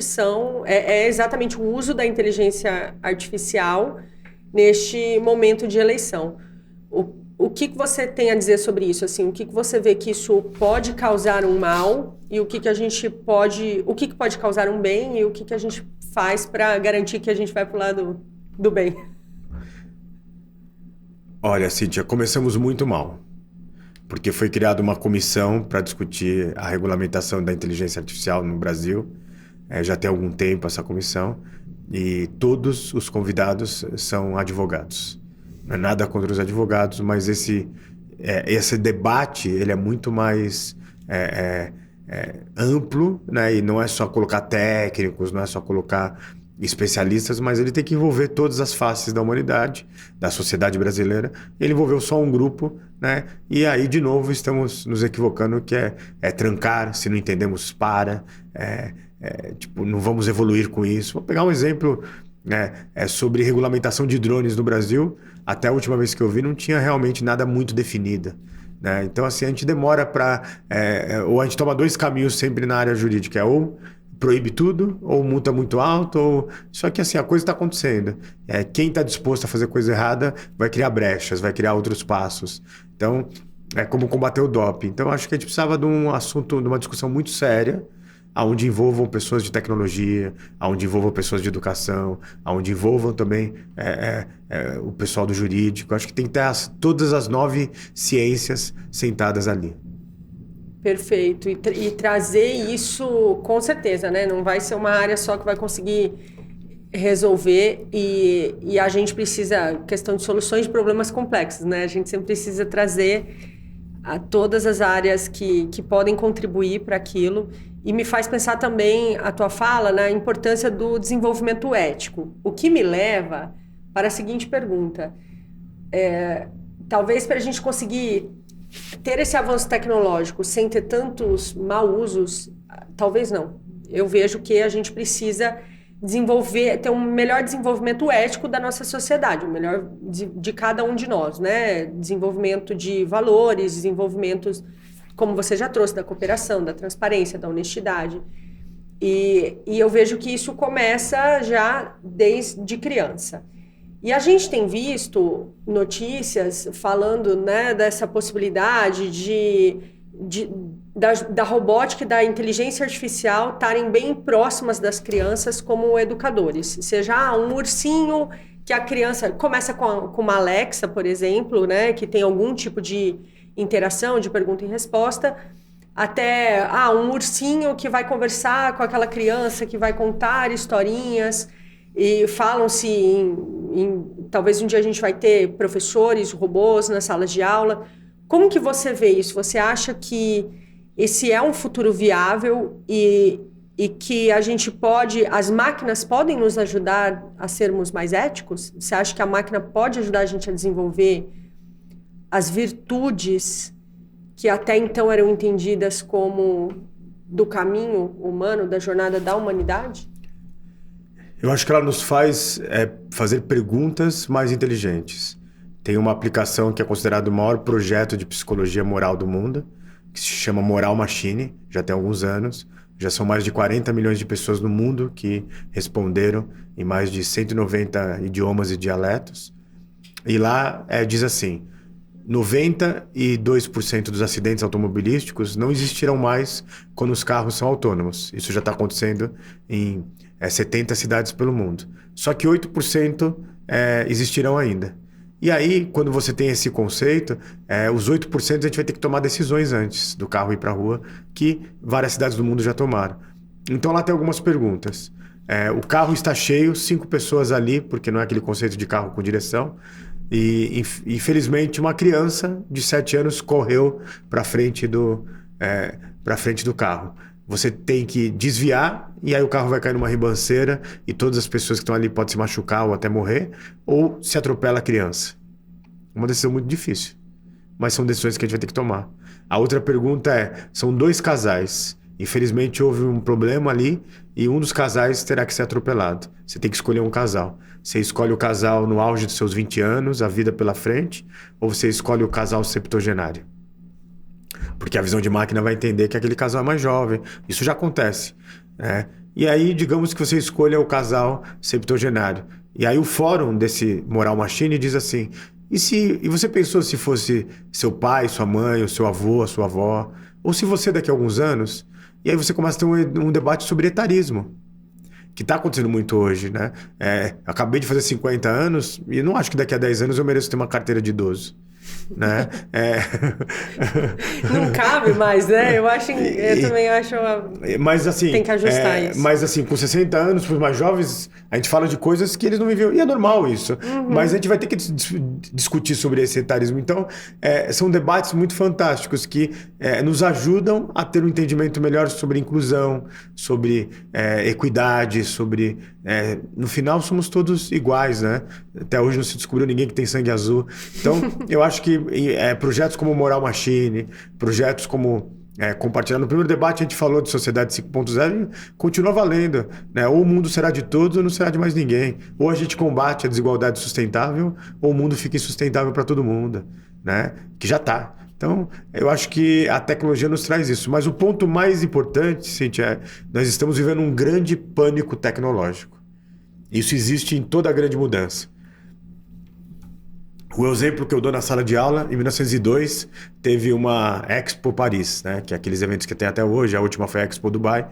é exatamente o uso da inteligência artificial neste momento de eleição. O que você tem a dizer sobre isso? Assim, o que você vê que isso pode causar um mal e o que pode causar um bem e o que a gente faz para garantir que a gente vai para o lado do bem? Olha, Cíntia, começamos muito mal, porque foi criada uma comissão para discutir a regulamentação da inteligência artificial no Brasil. Já tem algum tempo essa comissão, e todos os convidados são advogados. Não é nada contra os advogados, mas esse debate ele é muito mais amplo, né? E não é só colocar técnicos, não é só colocar especialistas, mas ele tem que envolver todas as faces da humanidade, da sociedade brasileira. Ele envolveu só um grupo, né? E aí, de novo, estamos nos equivocando, que é trancar, se não entendemos, tipo, não vamos evoluir com isso. Vou pegar um exemplo, sobre regulamentação de drones no Brasil. Até a última vez que eu vi, não tinha realmente nada muito definido, né? Então, assim, a gente demora ou a gente toma dois caminhos sempre na área jurídica, ou proíbe tudo, ou multa muito alta, só que assim, a coisa está acontecendo. Quem está disposto a fazer coisa errada vai criar brechas, vai criar outros passos. Então, é como combater o doping. Então, acho que a gente precisava de um assunto, de uma discussão muito séria, onde envolvam pessoas de tecnologia, onde envolvam pessoas de educação, onde envolvam também o pessoal do jurídico. Acho que tem que ter todas as 9 ciências sentadas ali. Perfeito. E trazer isso, com certeza, né? Não vai ser uma área só que vai conseguir resolver e a gente precisa, questão de soluções de problemas complexos, né? A gente sempre precisa trazer a todas as áreas que podem contribuir para aquilo. E me faz pensar também a tua fala na importância do desenvolvimento ético. O que me leva para a seguinte pergunta. Talvez para a gente conseguir ter esse avanço tecnológico sem ter tantos mau usos, talvez não. Eu vejo que a gente precisa ter um melhor desenvolvimento ético da nossa sociedade, o melhor de cada um de nós, né? Desenvolvimento de valores, desenvolvimentos, como você já trouxe, da cooperação, da transparência, da honestidade. E eu vejo que isso começa já desde criança. E a gente tem visto notícias falando, né, dessa possibilidade da robótica e da inteligência artificial estarem bem próximas das crianças como educadores. Seja um ursinho que a criança começa com uma Alexa, por exemplo, né, que tem algum tipo de interação, de pergunta e resposta, até um ursinho que vai conversar com aquela criança, que vai contar historinhas. E falam-se talvez um dia a gente vai ter professores, robôs nas salas de aula. Como que você vê isso? Você acha que esse é um futuro viável e que as máquinas podem nos ajudar a sermos mais éticos? Você acha que a máquina pode ajudar a gente a desenvolver as virtudes que até então eram entendidas como do caminho humano, da jornada da humanidade? Eu acho que ela nos faz fazer perguntas mais inteligentes. Tem uma aplicação que é considerado o maior projeto de psicologia moral do mundo, que se chama Moral Machine, já tem alguns anos. Já são mais de 40 milhões de pessoas no mundo que responderam em mais de 190 idiomas e dialetos. E lá diz assim: 92% dos acidentes automobilísticos não existirão mais quando os carros são autônomos. Isso já está acontecendo em 70 cidades pelo mundo. Só que 8% existirão ainda. E aí, quando você tem esse conceito, os 8% a gente vai ter que tomar decisões antes do carro ir para a rua, que várias cidades do mundo já tomaram. Então lá tem algumas perguntas. O carro está cheio, 5 pessoas ali, porque não é aquele conceito de carro com direção. E infelizmente uma criança de 7 anos correu para frente do carro. Você tem que desviar e aí o carro vai cair numa ribanceira e todas as pessoas que estão ali podem se machucar ou até morrer, ou se atropela a criança. Uma decisão muito difícil, mas são decisões que a gente vai ter que tomar. A outra pergunta são 2 casais. Infelizmente houve um problema ali e um dos casais terá que ser atropelado. Você tem que escolher um casal. Você escolhe o casal no auge dos seus 20 anos, a vida pela frente, ou você escolhe o casal septuagenário? Porque a visão de máquina vai entender que aquele casal é mais jovem. Isso já acontece, né? E aí, digamos que você escolha o casal septuagenário. E aí o fórum desse Moral Machine diz assim: e você pensou se fosse seu pai, sua mãe, o seu avô, a sua avó? Ou se você daqui a alguns anos? E aí você começa a ter um debate sobre etarismo, que está acontecendo muito hoje, né? Acabei de fazer 50 anos e não acho que daqui a 10 anos eu mereço ter uma carteira de idoso, né? Não cabe mais, né? Eu também acho mas assim, tem que ajustar isso. Mas assim, com 60 anos, para os mais jovens, a gente fala de coisas que eles não viviam. E é normal isso. Uhum. Mas a gente vai ter que discutir sobre esse etarismo. Então, são debates muito fantásticos que nos ajudam a ter um entendimento melhor sobre inclusão, sobre equidade, sobre no final somos todos iguais, né? Até hoje não se descobriu ninguém que tem sangue azul. Então, eu acho que projetos como Moral Machine, projetos como compartilhar. No primeiro debate a gente falou de Sociedade 5.0 e continua valendo, né? Ou o mundo será de todos ou não será de mais ninguém. Ou a gente combate a desigualdade sustentável ou o mundo fica insustentável para todo mundo, né? Que já está. Então, eu acho que a tecnologia nos traz isso. Mas o ponto mais importante, Cíntia, nós estamos vivendo um grande pânico tecnológico. Isso existe em toda a grande mudança. O exemplo que eu dou na sala de aula, em 1902, teve uma Expo Paris, né? Que é aqueles eventos que tem até hoje, a última foi a Expo Dubai.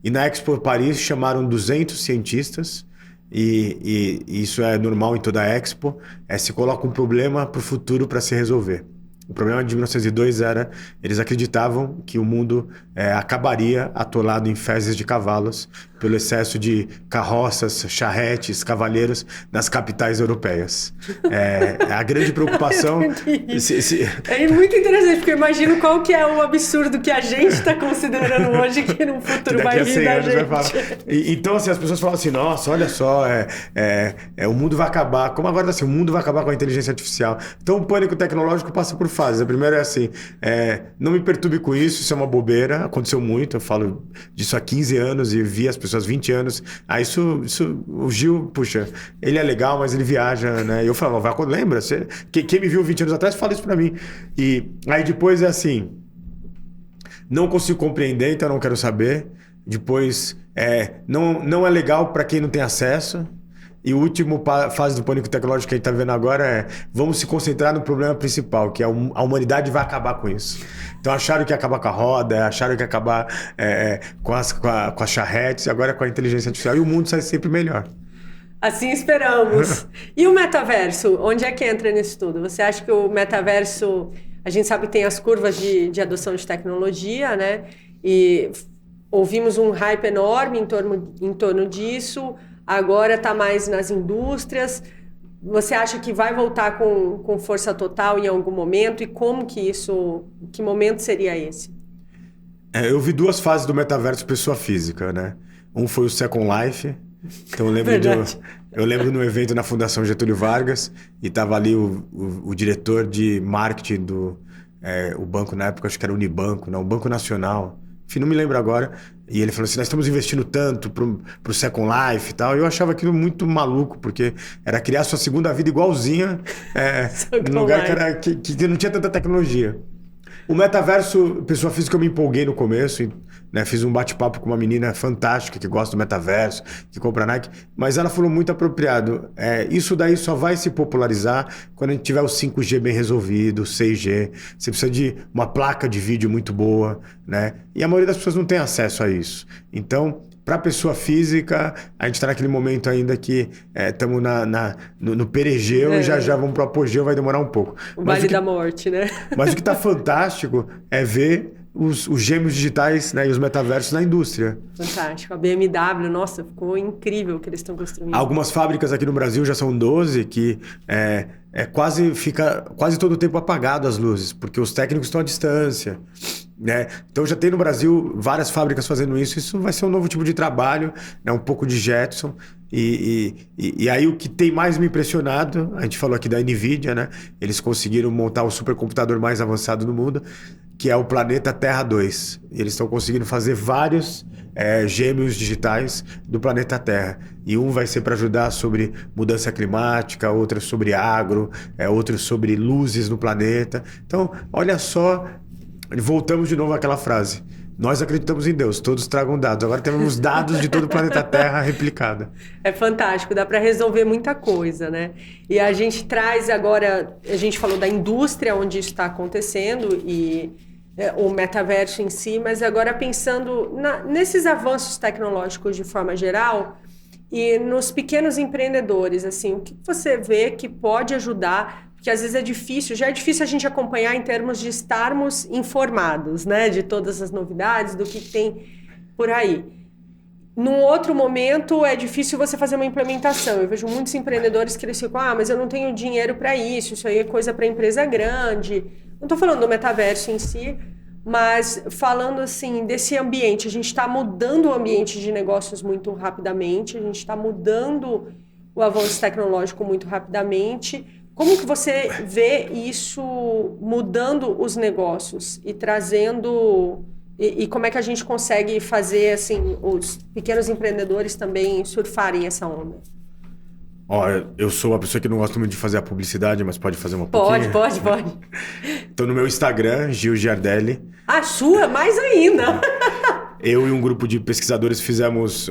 E na Expo Paris chamaram 200 cientistas, e isso é normal em toda a Expo, se coloca um problema para o futuro para se resolver. O problema de 1902 era, eles acreditavam que o mundo acabaria atolado em fezes de cavalos pelo excesso de carroças, charretes, cavaleiros nas capitais europeias. A grande preocupação... É muito interessante, porque eu imagino qual que é o absurdo que a gente está considerando hoje que no futuro vai vir da gente. Então, assim, as pessoas falam assim, nossa, olha só, o mundo vai acabar. Como agora assim, o mundo vai acabar com a inteligência artificial. Então, o pânico tecnológico passa por fases. A primeira é assim, não me perturbe com isso é uma bobeira, aconteceu muito, eu falo disso há 15 anos e vi as pessoas 20 anos. Isso, o Gil, puxa, ele é legal, mas ele viaja, né? E eu falava, lembra? Quem me viu 20 anos atrás fala isso pra mim. E aí depois é assim, não consigo compreender, então não quero saber. Depois, não é legal para quem não tem acesso. E a última fase do pânico tecnológico que a gente está vendo agora vamos se concentrar no problema principal, que é a humanidade vai acabar com isso. Então acharam que ia acabar com a roda, acharam que ia acabar com as charretes, agora é com a inteligência artificial, e o mundo sai sempre melhor. Assim esperamos. E o metaverso, onde é que entra nisso tudo? Você acha que o metaverso, a gente sabe que tem as curvas de adoção de tecnologia, né? E ouvimos um hype enorme em torno disso. Agora está mais nas indústrias. Você acha que vai voltar com força total em algum momento? E como que momento seria esse? Eu vi duas fases do metaverso pessoa física, né? Um foi o Second Life. Então eu lembro no evento na Fundação Getúlio Vargas e estava ali o diretor de marketing o banco na época, acho que era o Unibanco, não, o Banco Nacional. Enfim, não me lembro agora. E ele falou assim, nós estamos investindo tanto pro Second Life e tal. E eu achava aquilo muito maluco, porque era criar sua segunda vida igualzinha num lugar que não tinha tanta tecnologia. O metaverso, pessoa física, eu me empolguei no começo, né? Fiz um bate-papo com uma menina fantástica que gosta do metaverso, que compra Nike, mas ela falou muito apropriado. Isso daí só vai se popularizar quando a gente tiver o 5G bem resolvido, o 6G. Você precisa de uma placa de vídeo muito boa, né? E a maioria das pessoas não tem acesso a isso. Então, para a pessoa física, a gente está naquele momento ainda que estamos no perigeu e já vamos para o apogeu, vai demorar um pouco. O Vale da Morte, né? Mas o que está fantástico é ver os gêmeos digitais, né, e os metaversos na indústria. Fantástico. A BMW, nossa, ficou incrível o que eles estão construindo. Algumas fábricas aqui no Brasil já são 12 que fica quase todo o tempo apagado as luzes, porque os técnicos estão à distância. Né? Então já tem no Brasil várias fábricas fazendo isso. Isso vai ser um novo tipo de trabalho, né? Um pouco de Jetson. E aí o que tem mais me impressionado, a gente falou aqui da NVIDIA, né? Eles conseguiram montar o supercomputador mais avançado do mundo, que é o planeta Terra 2. E eles estão conseguindo fazer vários gêmeos digitais do planeta Terra. E um vai ser para ajudar sobre mudança climática, outro sobre agro, outro sobre luzes no planeta. Então, olha só, voltamos de novo àquela frase. Nós acreditamos em Deus, todos tragam dados. Agora temos dados de todo o planeta Terra replicada. É fantástico, dá para resolver muita coisa, né? E a gente traz agora, a gente falou da indústria onde isso está acontecendo e o metaverso em si, mas agora pensando nesses avanços tecnológicos de forma geral e nos pequenos empreendedores, assim, o que você vê que pode ajudar? Porque às vezes já é difícil a gente acompanhar em termos de estarmos informados, né? De todas as novidades, do que tem por aí. Num outro momento, é difícil você fazer uma implementação. Eu vejo muitos empreendedores que eles ficam, mas eu não tenho dinheiro para isso aí é coisa para empresa grande. Não estou falando do metaverso em si, Mas falando assim, desse ambiente, a gente está mudando o ambiente de negócios muito rapidamente, a gente está mudando o avanço tecnológico muito rapidamente. Como que você vê isso mudando os negócios e trazendo... E como é que a gente consegue fazer assim, os pequenos empreendedores também surfarem essa onda? Olha, eu sou uma pessoa que não gosta muito de fazer a publicidade, mas pode fazer uma Pode. pouquinho. Então no meu Instagram, Gil Giardelli. A sua, mais ainda! Eu e um grupo de pesquisadores fizemos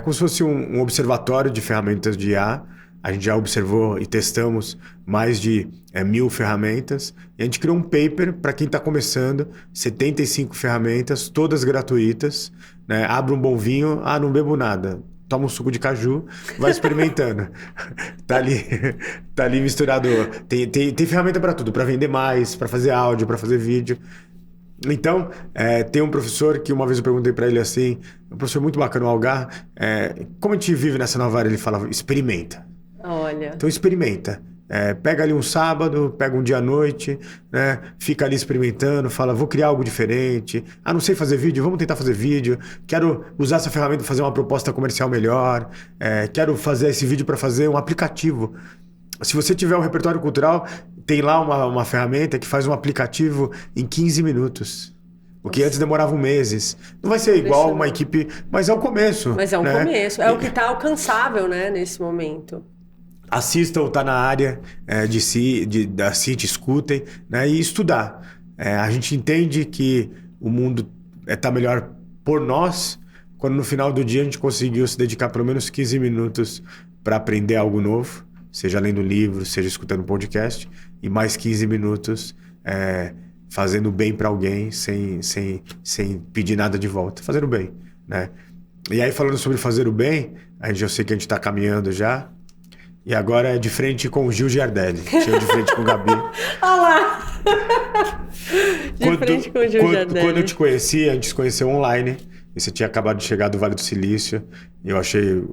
como se fosse um observatório de ferramentas de IA. A gente já observou e testamos mais de 1.000 ferramentas. E a gente criou um paper para quem está começando, 75 ferramentas, todas gratuitas. Né? Abre um bom vinho, não bebo nada. Toma um suco de caju, vai experimentando. tá ali misturado. Tem ferramenta para tudo, para vender mais, para fazer áudio, para fazer vídeo. Então, tem um professor que uma vez eu perguntei para ele assim, um professor muito bacana, o Algar, como a gente vive nessa nova era, ele falava, experimenta. Olha. Então experimenta. Pega ali um sábado, pega um dia à noite, né? Fica ali experimentando, fala, vou criar algo diferente. Não sei fazer vídeo, vamos tentar fazer vídeo. Quero usar essa ferramenta para fazer uma proposta comercial melhor. Quero fazer esse vídeo para fazer um aplicativo. Se você tiver um repertório cultural, tem lá uma ferramenta que faz um aplicativo em 15 minutos. O que antes demoravam meses. Não vai ser igual uma equipe, mas é o começo. Mas é um começo. É o que está alcançável, né, nesse momento. Assistam, tá na área da CIT, escutem, né, e estudar. A gente entende que o mundo está melhor por nós, quando no final do dia a gente conseguiu se dedicar pelo menos 15 minutos para aprender algo novo, seja lendo livro, seja escutando podcast, e mais 15 minutos fazendo bem para alguém sem pedir nada de volta, fazendo bem, né? E aí, falando sobre fazer o bem, eu sei que a gente está caminhando já. E agora é de frente com o Gil Giardelli. Chego de frente com o Gabi. Olha lá! Frente com o Gil Giardelli. Quando eu te conheci, a gente se conheceu online. E você tinha acabado de chegar do Vale do Silício. E eu achei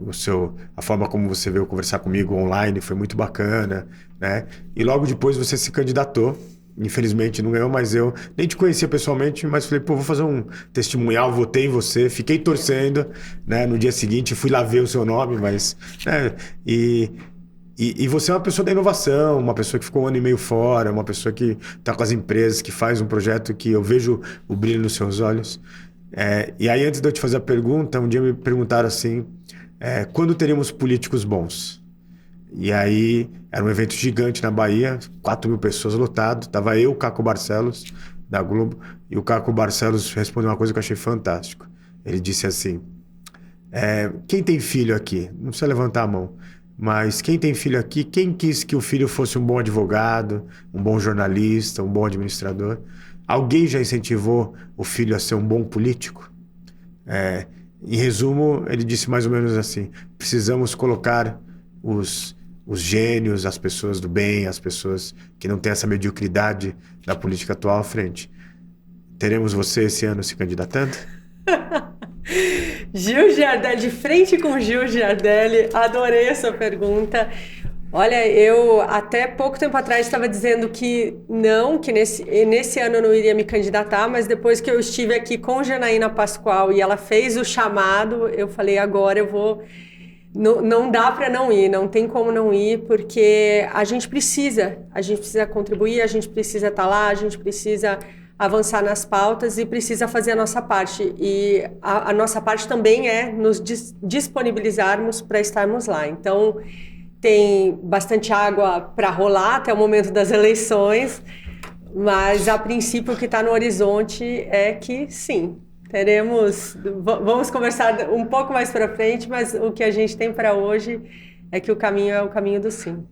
a forma como você veio conversar comigo online foi muito bacana, né? E logo depois você se candidatou. Infelizmente não ganhou, mas eu nem te conhecia pessoalmente, mas falei, vou fazer um testemunhal, votei em você, fiquei torcendo, né? No dia seguinte fui lá ver o seu nome, mas... Né? E você é uma pessoa da inovação, uma pessoa que ficou 1 ano e meio fora, uma pessoa que está com as empresas, que faz um projeto que eu vejo o brilho nos seus olhos. E aí, antes de eu te fazer a pergunta, um dia me perguntaram assim, quando teríamos políticos bons? E aí, era um evento gigante na Bahia, 4.000 pessoas lotado, tava eu, o Caco Barcelos, da Globo, e o Caco Barcelos respondeu uma coisa que eu achei fantástico. Ele disse assim, quem tem filho aqui? Não precisa levantar a mão. Mas quem tem filho aqui, quem quis que o filho fosse um bom advogado, um bom jornalista, um bom administrador? Alguém já incentivou o filho a ser um bom político? Em resumo, ele disse mais ou menos assim, precisamos colocar os gênios, as pessoas do bem, as pessoas que não têm essa mediocridade da política atual à frente. Teremos você esse ano se candidatando? Gil Giardelli, de frente com Gil Giardelli, adorei essa pergunta. Olha, eu até pouco tempo atrás estava dizendo que não, que nesse ano eu não iria me candidatar, mas depois que eu estive aqui com Janaína Pascoal e ela fez o chamado, eu falei, agora eu vou... Não dá para não ir, não tem como não ir, porque a gente precisa contribuir, a gente precisa estar lá, a gente precisa avançar nas pautas e precisa fazer a nossa parte. E a nossa parte também é nos disponibilizarmos para estarmos lá. Então, tem bastante água para rolar até o momento das eleições, mas a princípio o que está no horizonte é que sim, vamos conversar um pouco mais para frente, mas o que a gente tem para hoje é que o caminho é o caminho do sim.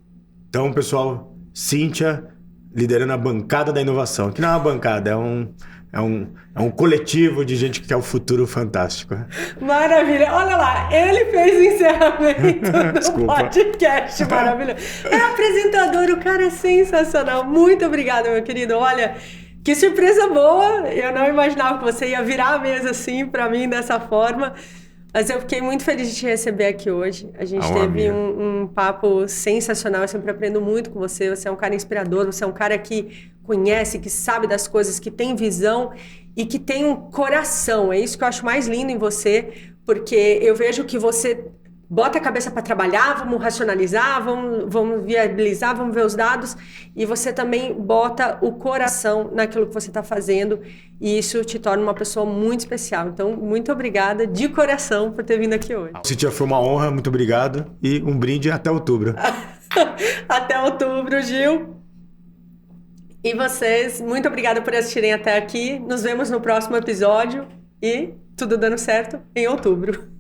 Então, pessoal, Cíntia liderando a bancada da inovação, que não é uma bancada, é um coletivo de gente que quer o futuro fantástico. Maravilha! Olha lá, ele fez o encerramento do podcast, maravilhoso. É apresentador, o cara é sensacional. Muito obrigada, meu querido. Olha, que surpresa boa! Eu não imaginava que você ia virar a mesa assim para mim dessa forma. Mas eu fiquei muito feliz de te receber aqui hoje. A gente Uma teve minha. um papo sensacional. Eu sempre aprendo muito com você. Você é um cara inspirador, você é um cara que conhece, que sabe das coisas, que tem visão e que tem um coração. É isso que eu acho mais lindo em você, porque eu vejo que você bota a cabeça para trabalhar, vamos racionalizar, vamos viabilizar, vamos ver os dados, e você também bota o coração naquilo que você está fazendo, e isso te torna uma pessoa muito especial. Então, muito obrigada de coração por ter vindo aqui hoje. Cintia, foi uma honra, muito obrigado. E um brinde até outubro. Até outubro, Gil. E vocês, muito obrigada por assistirem até aqui. Nos vemos no próximo episódio e tudo dando certo em outubro.